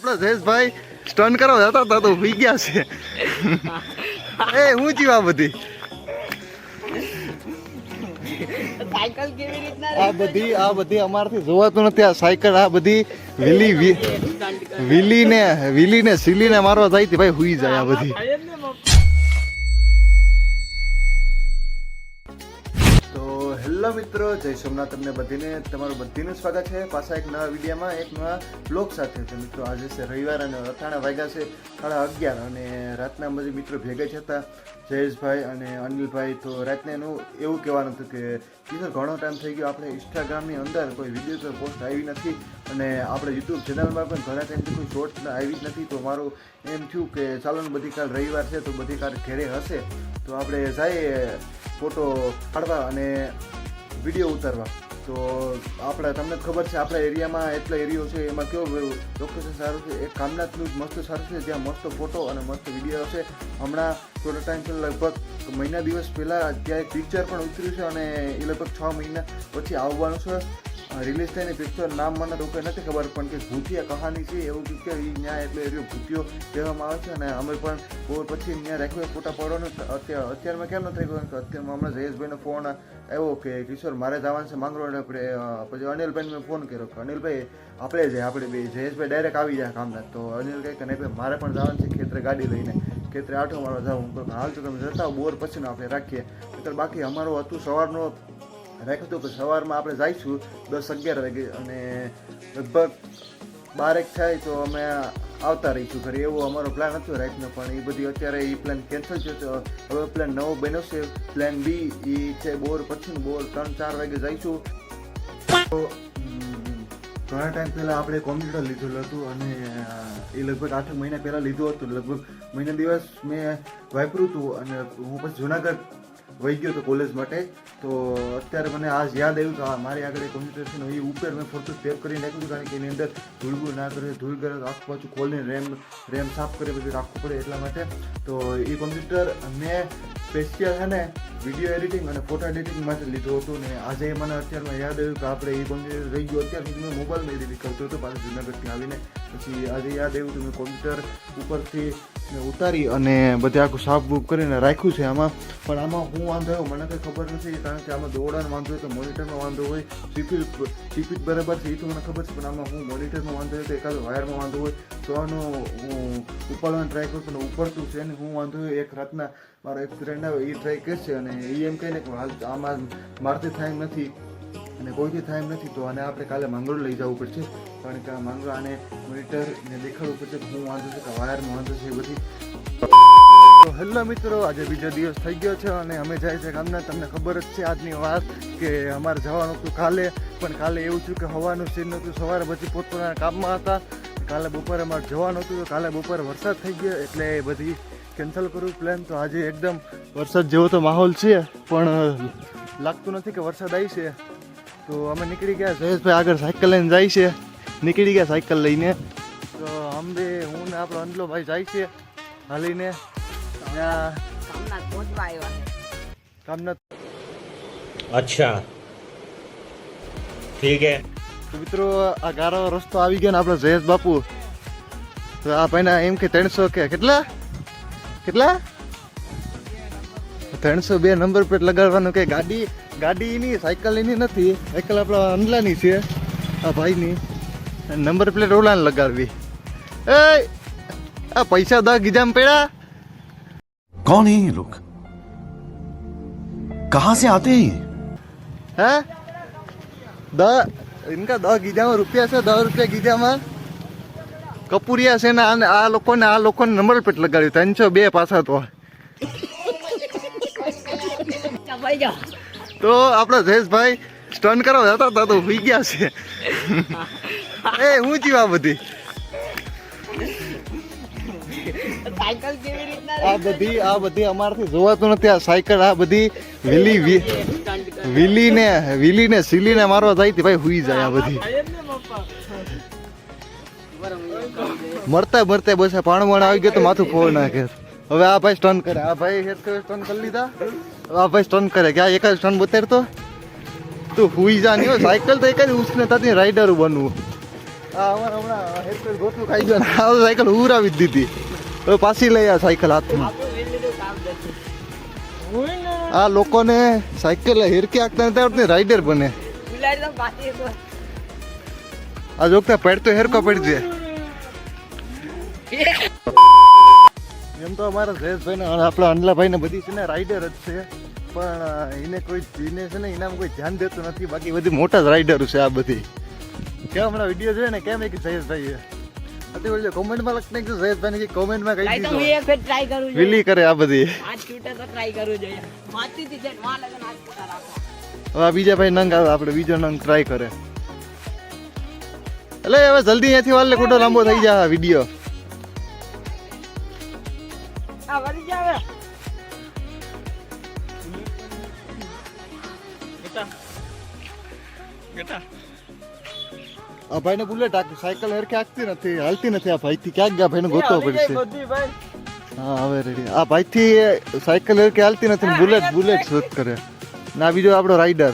આપણા જયેશભાઈ સ્ટન કરવા જતા હતા તો હુઈ ગયા છે. એ હું જીવા બધી આ બધી અમારથી જોવાતું નથી. આ સાયકલ આ બધી વિલીને સીલીને મારવા જાય છે ભાઈ, હુઈ જાય આ બધી. હેલો મિત્રો, જય સોમનાથ. તમને બધીનું સ્વાગત છે પાછા એક નવા વિડીયોમાં, એક નવા બ્લોગ સાથે. તો મિત્રો આજે છે રવિવાર અને અટાણા વાગ્યા છે 11:30 અને રાતના બધી મિત્રો ભેગા જ હતા, જયેશભાઈ અને અનિલભાઈ. તો રાતને એનું એવું કહેવાનું હતું કે કિશોર ઘણો ટાઈમ થઈ ગયો, આપણે ઇન્સ્ટાગ્રામની અંદર કોઈ વિડીયો તો પોસ્ટ આવી નથી અને આપણે યુટ્યુબ ચેનલમાં પણ ઘણા ટાઈમથી કોઈ શોર્ટ આવી જ નથી. તો મારું એમ થયું કે ચાલો ને બધી કાલ રવિવાર છે તો બધી કાલ ઘરે હશે તો આપણે જઈએ ફોટો પાડવા અને વિડીયો ઉતારવા. તો આપણે તમને ખબર છે આપણા એરિયામાં એટલો એરિયો છે, એમાં કેવું લોકેશન સારું છે, એક કામનાથનું જ મસ્ત સારું છે જ્યાં મસ્ત ફોટો અને મસ્ત વિડીયો હશે. હમણાં થોડો ટાઈમ પહેલાં લગભગ મહિના દિવસ પહેલાં ત્યાં એક પિક્ચર પણ ઉતર્યું છે અને એ લગભગ 6 મહિના પછી આવવાનું છે રિલીઝ થઈને. પિક્ચર નામ મને તો કંઈ નથી ખબર, પણ કે ભૂતિયા કહાની છે એવું પિક્ચર. એ ત્યાં એટલે એરિયો ભૂતિયો કહેવામાં આવે છે અને અમે પણ બહુ પછી ત્યાં રાખ્યો ફોટા પાડવાનું. અત્યારમાં કેમ નથી રાખ્યું કે અત્યારમાં હમણાં જયેશભાઈનો ફોન આવ્યો કે કિશોર મારે જવાનું છે માંગરોળ. આપણે પછી અનિલભાઈને મેં ફોન કર્યો કે અનિલભાઈ આપણે બે જયેશભાઈ ડાયરેક્ટ આવી જાય કામના. તો અનિલ કહે કે નહીં ભાઈ મારે પણ જવાનું છે ખેતરે ગાડી લઈને, ખેતરે આંટો મારવા જાઉં. હું કહું હાલ તો તમે જતા બોર પછીનો આપણે રાખીએ. એટલે બાકી અમારું હતું સવારનો રાખ્યું હતું કે સવારમાં આપણે જઈશું 10-11 વાગે અને લગભગ 12 થાય તો અમે આવતા રહીશું ઘરે, એવો અમારો પ્લાન હતો રાતનો. પણ એ બધી અત્યારે એ પ્લાન કેન્સલ થયો તો હવે પ્લાન નવો બન્યો છે, પ્લાન બી. એ છે બોર પછીનું, બોર 3-4 વાગે જઈશું. તો ઘણા ટાઈમ પહેલાં આપણે કોમ્પ્યુટર લીધેલું હતું અને એ લગભગ 8 મહિના પહેલાં લીધું હતું. લગભગ મહિના દિવસ મેં વાપર્યું હતું અને હું પછી જુનાગઢ વહી ગયો હતો કોલેજ માટે. તો અત્યારે મને આજ યાદ આવ્યું કે મારી આગળ એક કોમ્પ્યુટર છે ને એ ઉપર મેં ફરતું સેવ કરીને રાખ્યું હતું, કારણ કે એની અંદર ધૂળ ના કરે, ધૂળ કરે આખું પાછું ખોલીને રેમ સાફ કરી બધું રાખવું પડે એટલા માટે. તો એ કોમ્પ્યુટર મેં સ્પેશિયલ છે ને વિડીયો એડિટિંગ અને ફોટો એડિટિંગ માટે લીધું હતું. ને આજે મને અત્યારમાં યાદ આવ્યું કે આપણે એ કોમ્પ્યુટર રહી ગયું. અત્યાર સુધી મેં મોબાઈલમાં એડિટિંગ કરતો હતો પાછું જુનાગઢથી આવીને. પછી આજે યાદ આવ્યું કે મેં કોમ્પ્યુટર ઉપરથી ઉતારી અને બધે આખું સાફ બૂફ કરીને રાખ્યું છે આમાં. પણ આમાં હું વાંધો આવ્યો મને કંઈ ખબર નથી, કારણ કે આમાં દોડાનો વાંધો હોય તો મોનિટરમાં વાંધો હોય, સીપી બરાબર છે એ તો મને ખબર છે. પણ આમાં હું મોનિટરમાં વાંધો હોય તો એકાદ વાયરમાં વાંધો હોય તો આનું હું ઉપાડવાનો ટ્રાય કરું પણ ઉપડતું છે ને. હું વાંધો હોય એક રાતના મારો એક ફ્રેન્ડ આવે એ ટ્રાય કરશે અને એ એમ કહે ને કે હાલ આમાં મારથી થાય એમ નથી અને કોઈથી થાય એમ નથી. તો આને આપણે કાલે માંગરોળ લઈ જવું પડશે, કારણ કે આ માંગરોળ આને મોનિટરને દેખાડવું પડશે કે હું વાંધો છે કે વાયરમાં વાંધો છે એ બધી. તો હેલો મિત્રો, આજે બીજો દિવસ થઈ ગયો છે અને અમે જાય છે ગામના. તમને ખબર જ છે આજની વાત કે અમારે જવાનું હતું કાલે, પણ કાલે એવું થયું કે હવાનું સીન નહોતું, સવારે બધી પોતપોતાના કામમાં હતા. કાલે બપોરે અમારે જવાનું હતું તો કાલે બપોરે વરસાદ થઈ ગયો એટલે એ બધી કેન્સલ કરવું પ્લાન. તો આજે એકદમ વરસાદ જેવો તો માહોલ છે પણ લાગતું નથી કે વરસાદ આવી છે. તો અમે નીકળી ગયા, જયેશભાઈ આગળ સાયકલ લઈને જાય છે, નીકળી ગયા સાયકલ લઈને. તો અમે હું ને આપણો અંજલો ભાઈ જાય છે હાલીને કામનાથ. અચ્છા ઠીક હે. તો મિત્રો આ ગારો રસ્તો આવી ગયો ને આપણો જયેશ બાપુ. તો આ ભાઈના એમ કે 300 કે કેટલા 302 નંબર પ્લેટ લગાડવાનું કે ગાડીની સાયકલની નથી, સાયકલ આપણા અંડલાની છે આ ભાઈની. નંબર પ્લેટ ઓલાને લગાડવી. એ આ પૈસા 10 ગીજામાં પડ્યા. कौन है ये लोग, कहां से आते हैं? हैं इनका 10 गीजाમાં રૂપિયા છે, 10 રૂપિયા ગીજામાં કપૂરિયા છે ને. આ લોકોને નંબર પ્લેટ લગાડ્યું 302 પાછા. તો આપણા જયેશભાઈ સ્ટન કરવા જતા હતા તો હુઈ ગયા છે. એ હું જીવા બધી આ બધી અમારથી જોવાતું નથી. આ સાયકલ આ બધી વિલીને સીલીને મારવા જાય છે ભાઈ, હુઈ જાય આ બધી. મરતા બસ પાણ આવી ગયો તો માથું ફોડ નાખે. હવે આ ભાઈ સ્ટન કરે, આ ભાઈ સ્ટન કરી લીધા. હવે આ ભાઈ સ્ટન કરે કે આ એક જ સ્ટન બતાડતો તું હુઈ જા. નહીં સાયકલ તો એક જ ઉસને થતી રાઈડર બનવું. અમારે હમણાં હેરફેર ગોતું ખાઈ ગયો ને આ સાયકલ ઉરાવી જ દીધી હવે પાછી લઈ આ સાયકલ હાથમાં આ લોકોને સાયકલ હેરકી આંકતા નથી આવડતી રાઈડર બને આ જોકતા પડતો હેરકો પડી જાય એમ તો અમારા જયેશભાઈ ને આપણા અંડલાભાઈ ને બધી છે ને રાઈડર જ છે પણ એને છે ને એનામાં કોઈ ધ્યાન દેતું નથી બાકી બધી મોટા જ રાઈડર છે આ બધી કેમ હમણાં વિડીયો જોઈએ ને કેમ કે જયેશભાઈ અત્યારે કોમેન્ટમાં લખી નાખ્યું જયેશભાઈ ને કોમેન્ટમાં કહી દીધું વિલી કરે આ બધી હવે આ બીજા ભાઈ નંગ આવે આપણે બીજો નંગ ટ્રાય કરે એટલે હવે જલ્દી અહીંયાથી વાલે ખોટો લાંબો થઈ જાય વિડીયો આ ભાઈ ને બુલેટ સાયકલ હેરકે આકતી નથી હાલતી નથી આ ભાઈ થી ક્યાંક ગયા ભાઈ ને ગોતવો પડશે હા હવે રેડી આ ભાઈ થી સાયકલ હેરકે હાલતી નથી બુલેટ શોધ કરે ના બીજો આપણો રાઈડર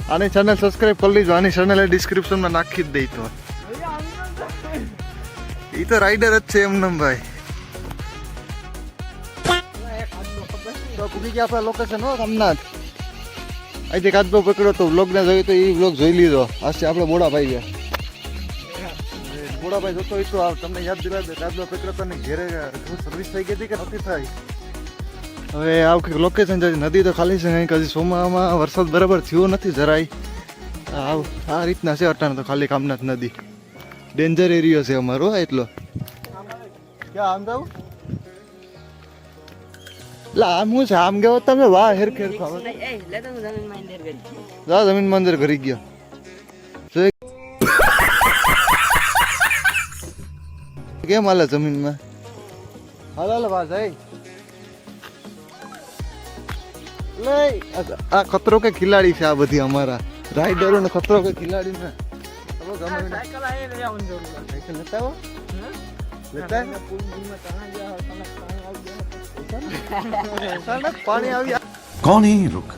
આની ચેનલ સબસ્ક્રાઇબ કરી લીજો આની ચેનલ ડિસ્ક્રિપ્શનમાં નાખી જ દઈ તો એ તો રાઈડર જ છે એમને ભાઈ તો પૂરી ગયા આપણા લોકેશન હો અમનાથ અહીંથી કાચબો પકડો તો વ્લોગને જોયું તો એ વ્લોગ જોઈ લીધો આજથી આપણે બોડાભાઈ ગયા બોડાભાઈ જોતો હોય તો તમને યાદ દિલાવે કાચબો પકડો તો ને ઘેરે સર્વિસ થઈ ગઈ હતી કે નથી થઈ હવે આ વખતે લોકેશન છે નદી તો ખાલી છે કંઈક હજી સોમામાં વરસાદ બરાબર થયો નથી જરાય આ રીતના છે અટાણે તો ખાલી કામનાથ નદી ડેન્જર એરિયો છે અમારો એટલો ક્યાં આમ જાવ લા આમ હું છે આમ ગયો તમે વાહ હેર ખેર ખાવ જમીન માં અંદર ઘરી ગયો કેમ હાલે જમીનમાં હાલ વાહ જાય આ ખતરો કે ખિલાડી છે આ બધી અમારા રાઈડરો ને ખતરો કે ખિલાડી છે સાયકલ લેતા આવો પાણી આવી कौन है ये लोग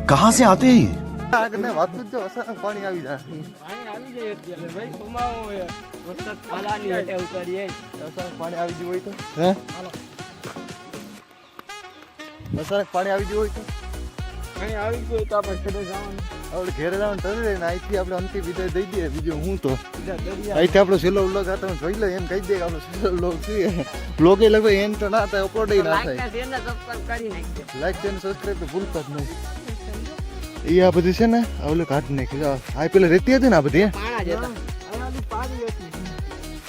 कहाँ से आते हैं ये વાત જો અચાનક પાણી આવી જાય અચાનક પાણી આવી ગયું હોય તો હે અચાનક પાણી આવી ગયું હોય તો આપણે ઘેરે જવાનું થશે ને અહીંથી આપણે અંતિમ વિદાય દઈ દઈએ બીજું હું તો અહીંથી આપણો છેલ્લો વ્લોગ આ તમે જોઈ લો એમ કહી દે કે આપણો છેલ્લો વ્લોગ છે વ્લોગે લગભગ એમ તો ના થાય અપલોડ ના થાય લાઈક ચેનલ સબસ્ક્રાઈબ તો ભૂલતા જ નહીં એ આ બધી છે ને આવલે કાઢી નાખી આ પેલા રહેતી હતી ને આ બધી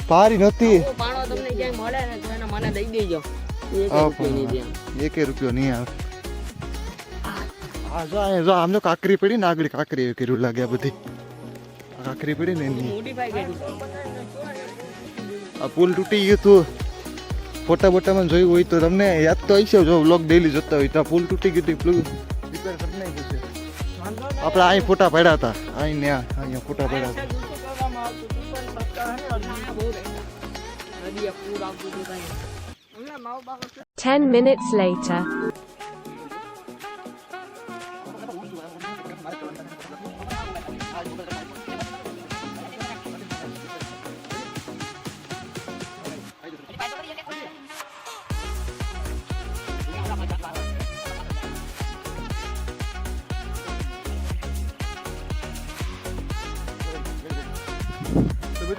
પારી નથી એક રૂપિયો નહીં આવે હા જો આમ તો કાકરી પડી ને આગળ કાકરી કર્યું લાગે આ બધી કાકરી પડી ને આ પુલ તૂટી ગયું હતું ફોટા બોટામાં જોયું હોય તો તમને યાદ તો હશે જો વ્લોગ ડેલી જોતા હોય તો આ પુલ તૂટી ગયું હતું પુલ રિપેર કરી નાખ્યું છે આપણે અહીં ફોટા પડ્યા હતા અહીં ને અહીંયા ફોટા પડ્યા હતા 10 minutes later.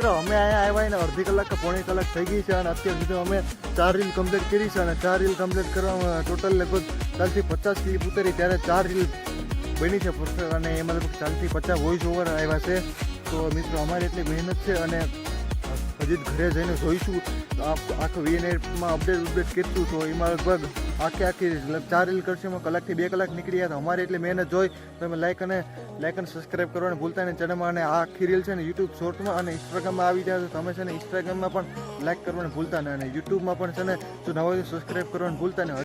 મિત્રો અમે અહીંયા આવ્યા ને અડધી કલાક કે પોણી કલાક થઈ ગઈ છે અને અત્યાર સુધી અમે 4 રીલ કમ્પ્લીટ કરી છે અને 4 રીલ કમ્પ્લીટ કરવામાં ટોટલ લગભગ 40 થી 50 ક્લિપ ઉતરી ત્યારે 4 રીલ બની છે પરફેક્ટ અને એમાં લગભગ 40 થી 50 વોઇસ ઓવર આવ્યા છે તો મિત્રો અમારી એટલી મહેનત છે અને હજી ઘરે જઈને જોઈશું આખું વીએનએટમાં અપડેટ કેટલું તો એમાં લગભગ આખી 4 રીલ કરશે એમાં કલાકથી 2 કલાક નીકળી ગયા તો અમારી એટલી મહેનત જોઈ તમે લાઈક અને સબસ્ક્રાઈબ કરવાનું ભૂલતા નહીં ચેનલમાં અને આ આખી રીલ છે ને યુટ્યુબ શોર્ટમાં અને ઇન્સ્ટાગ્રામમાં આવી જાય તો તમે છે ને ઇન્સ્ટાગ્રામમાં પણ લાઈક કરવાનું ભૂલતા નહીં અને યુટ્યુબમાં પણ છે ને જો નવા સબસ્ક્રાઈબ કરવાનું ભૂલતા નહીં